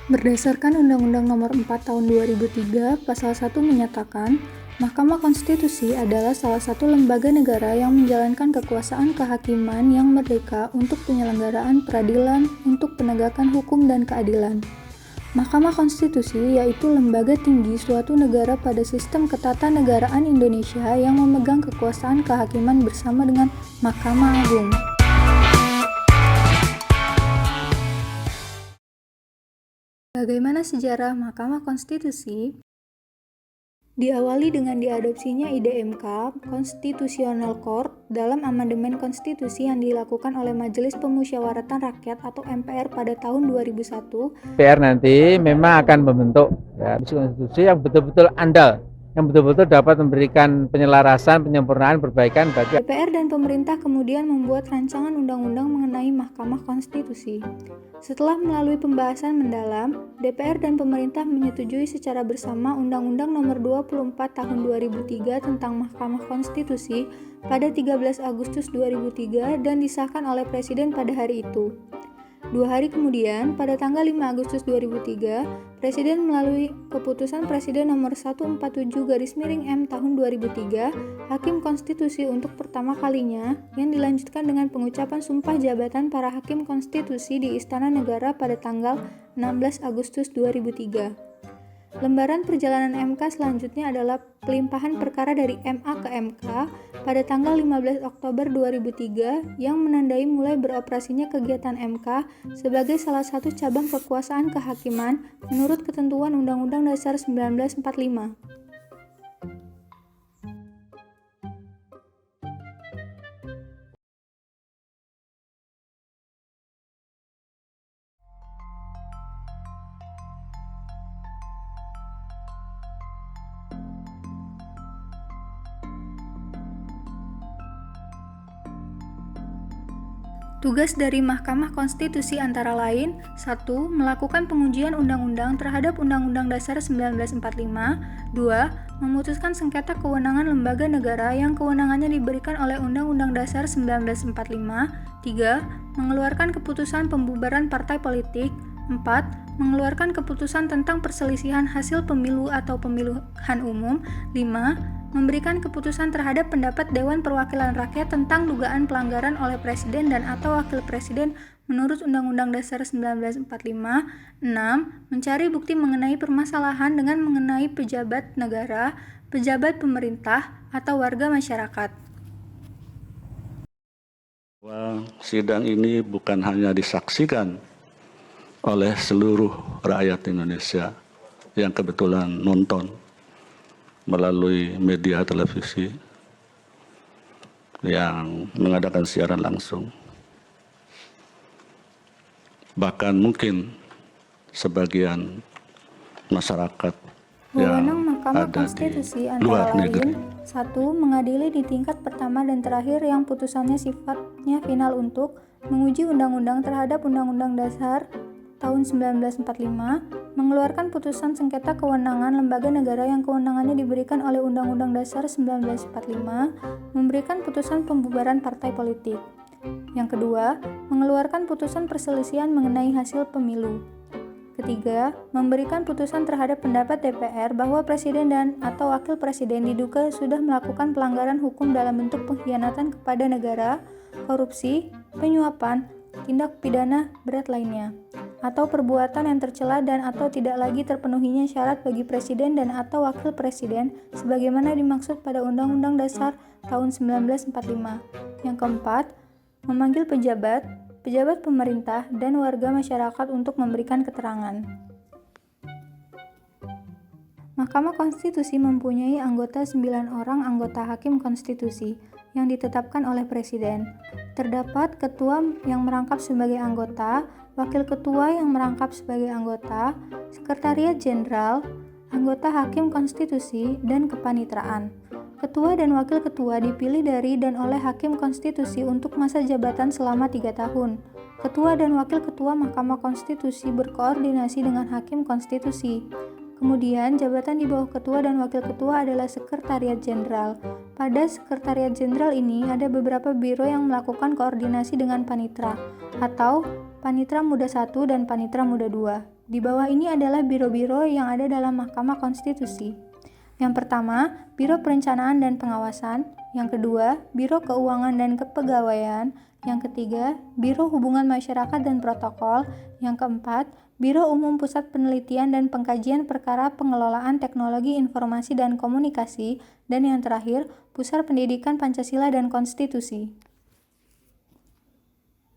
Berdasarkan Undang-Undang Nomor 4 Tahun 2003, Pasal 1 menyatakan, Mahkamah Konstitusi adalah salah satu lembaga negara yang menjalankan kekuasaan kehakiman yang merdeka untuk penyelenggaraan peradilan untuk penegakan hukum dan keadilan. Mahkamah Konstitusi yaitu lembaga tinggi suatu negara pada sistem ketatanegaraan Indonesia yang memegang kekuasaan kehakiman bersama dengan Mahkamah Agung. Bagaimana sejarah Mahkamah Konstitusi? Diawali dengan diadopsinya ide MK, Constitutional Court, dalam amandemen konstitusi yang dilakukan oleh Majelis Pemusyawaratan Rakyat atau MPR pada tahun 2001. MPR nanti memang akan membentuk konstitusi yang betul-betul andal, yang betul-betul dapat memberikan penyelarasan, penyempurnaan, perbaikan bagi DPR dan pemerintah kemudian membuat rancangan undang-undang mengenai Mahkamah Konstitusi. Setelah melalui pembahasan mendalam, DPR dan pemerintah menyetujui secara bersama Undang-Undang Nomor 24 Tahun 2003 tentang Mahkamah Konstitusi pada 13 Agustus 2003 dan disahkan oleh Presiden pada hari itu. 2 hari kemudian, pada tanggal 5 Agustus 2003, Presiden melalui Keputusan Presiden Nomor 147/M Tahun 2003, Hakim Konstitusi untuk pertama kalinya, yang dilanjutkan dengan pengucapan sumpah jabatan para Hakim Konstitusi di Istana Negara pada tanggal 16 Agustus 2003. Lembaran perjalanan MK selanjutnya adalah pelimpahan perkara dari MA ke MK pada tanggal 15 Oktober 2003 yang menandai mulai beroperasinya kegiatan MK sebagai salah satu cabang kekuasaan kehakiman menurut ketentuan Undang-Undang Dasar 1945. Tugas dari Mahkamah Konstitusi antara lain 1. Melakukan pengujian undang-undang terhadap Undang-Undang Dasar 1945. 2. Memutuskan sengketa kewenangan lembaga negara yang kewenangannya diberikan oleh Undang-Undang Dasar 1945. 3. Mengeluarkan keputusan pembubaran partai politik. 4. Mengeluarkan keputusan tentang perselisihan hasil pemilu atau pemilihan umum. 5. Memberikan keputusan terhadap pendapat Dewan Perwakilan Rakyat tentang dugaan pelanggaran oleh Presiden dan atau Wakil Presiden menurut Undang-Undang Dasar 1945. 6. Mencari bukti mengenai permasalahan dengan mengenai pejabat negara, pejabat pemerintah, atau warga masyarakat. Sidang ini bukan hanya disaksikan oleh seluruh rakyat Indonesia yang kebetulan nonton melalui media televisi yang mengadakan siaran langsung. Bahkan mungkin sebagian masyarakat Wewenang yang Mahkamah ada Konstitusi di luar antara negeri. lain 1. Mengadili di tingkat pertama dan terakhir yang putusannya sifatnya final untuk menguji undang-undang terhadap Undang-Undang Dasar tahun 1945, mengeluarkan putusan sengketa kewenangan lembaga negara yang kewenangannya diberikan oleh Undang-Undang Dasar 1945, memberikan putusan pembubaran partai politik. Yang kedua, mengeluarkan putusan perselisihan mengenai hasil pemilu. Ketiga, memberikan putusan terhadap pendapat DPR bahwa Presiden dan atau Wakil Presiden diduga sudah melakukan pelanggaran hukum dalam bentuk pengkhianatan kepada negara, korupsi, penyuapan, tindak pidana berat lainnya, atau perbuatan yang tercela dan atau tidak lagi terpenuhinya syarat bagi Presiden dan atau Wakil Presiden sebagaimana dimaksud pada Undang-Undang Dasar tahun 1945. Yang keempat, memanggil pejabat pemerintah, dan warga masyarakat untuk memberikan keterangan. Mahkamah Konstitusi mempunyai anggota 9 orang anggota Hakim Konstitusi yang ditetapkan oleh Presiden. Terdapat ketua yang merangkap sebagai anggota, wakil ketua yang merangkap sebagai anggota, sekretariat jenderal, anggota Hakim Konstitusi, dan kepanitraan. Ketua dan wakil ketua dipilih dari dan oleh Hakim Konstitusi untuk masa jabatan selama 3 tahun. Ketua dan wakil ketua Mahkamah Konstitusi berkoordinasi dengan Hakim Konstitusi. Kemudian, jabatan di bawah ketua dan wakil ketua adalah sekretariat jenderal. Pada sekretariat jenderal ini ada beberapa biro yang melakukan koordinasi dengan panitra, atau Panitra Muda 1 dan Panitra Muda 2. Di bawah ini adalah biro-biro yang ada dalam Mahkamah Konstitusi. Yang pertama, Biro Perencanaan dan Pengawasan. Yang kedua, Biro Keuangan dan Kepegawaian. Yang ketiga, Biro Hubungan Masyarakat dan Protokol. Yang keempat, Biro Umum Pusat Penelitian dan Pengkajian Perkara Pengelolaan Teknologi Informasi dan Komunikasi. Dan yang terakhir, Pusat Pendidikan Pancasila dan Konstitusi.